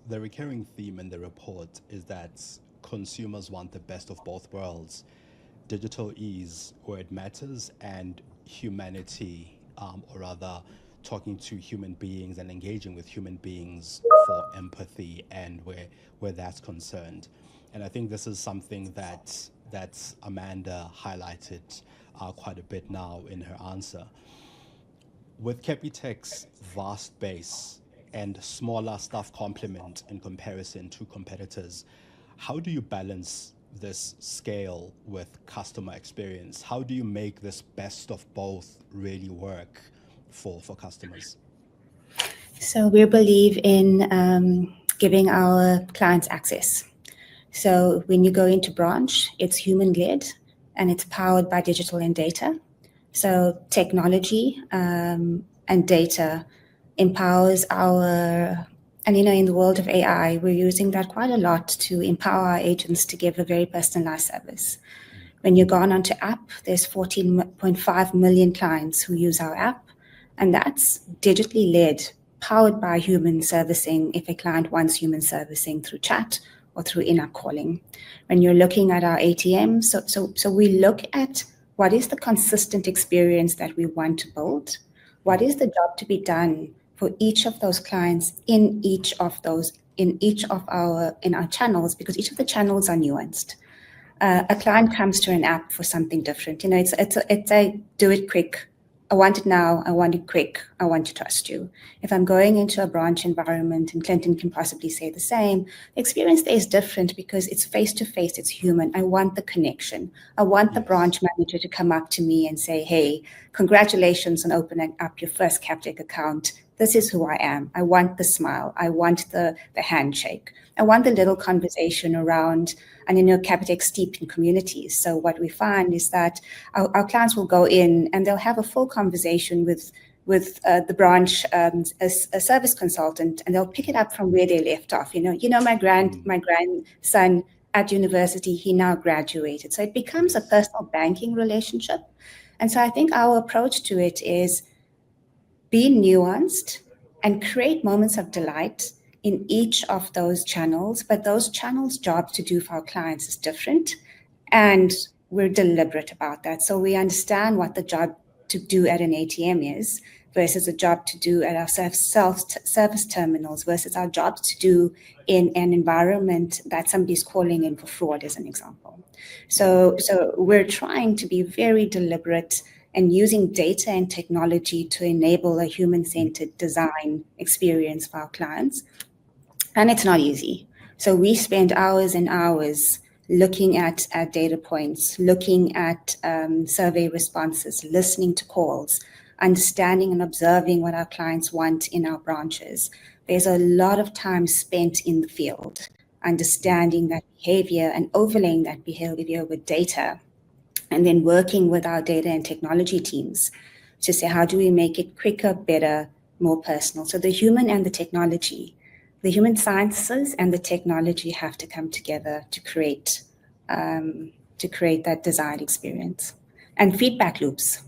The recurring theme in the report is that consumers want the best of both worlds: digital ease where it matters, and humanity, or rather, talking to human beings and engaging with human beings for empathy and where that's concerned. And I think this is something that Amanda highlighted quite a bit now in her answer. With Capitec's vast base and smaller staff complement in comparison to competitors, how do you balance this scale with customer experience? How do you make this best of both really work for customers? So we believe in giving our clients access. So when you go into branch, it's human-led and it's powered by digital and data. So technology and data empowers our, and in the world of AI, we're using that quite a lot to empower our agents to give a very personalized service. When you go on onto app, there's 14.5 million clients who use our app, and that's digitally led, powered by human servicing if a client wants human servicing through chat or through in-app calling. When you're looking at our ATM, so we look at what is the consistent experience that we want to build, what is the job to be done for each of those clients in our channels, because each of the channels are nuanced. A client comes to an app for something different. It's a do it quick. I want it now. I want it quick. I want to trust you. If I'm going into a branch environment, and Clinton can possibly say the same, the experience there is different because it's face-to-face, it's human. I want the connection. I want the branch manager to come up to me and say, hey, congratulations on opening up your first Capitec account. This is who I am. I want the smile. I want the handshake. I want the little conversation around, and Capitec's steeped in communities. So what we find is that our clients will go in and they'll have a full conversation with the branch, a service consultant, and they'll pick it up from where they left off. My grandson at university, he now graduated. So it becomes a personal banking relationship. And so I think our approach to it is be nuanced and create moments of delight in each of those channels, but those channels' job to do for our clients is different, and we're deliberate about that. So we understand what the job to do at an ATM is versus a job to do at our self-service terminals versus our jobs to do in an environment that somebody's calling in for fraud, as an example. So we're trying to be very deliberate and using data and technology to enable a human-centered design experience for our clients. And it's not easy. So we spend hours and hours looking at data points, looking at survey responses, listening to calls, understanding and observing what our clients want in our branches. There's a lot of time spent in the field, understanding that behavior and overlaying that behavior with data, and then working with our data and technology teams to say, how do we make it quicker, better, more personal? So the human and the technology, the human sciences and the technology have to come together to create that desired experience. And feedback loops.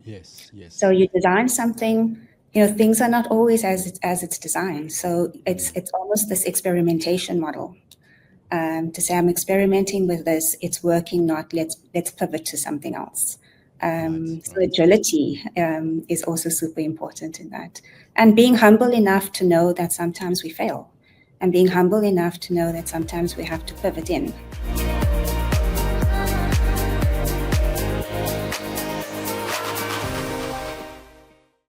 Yes. So you design something, things are not always as it's designed. So it's almost this experimentation model. To say I'm experimenting with this, it's working, not let's pivot to something else. So agility is also super important in that. And being humble enough to know that sometimes we fail, and being humble enough to know that sometimes we have to pivot in.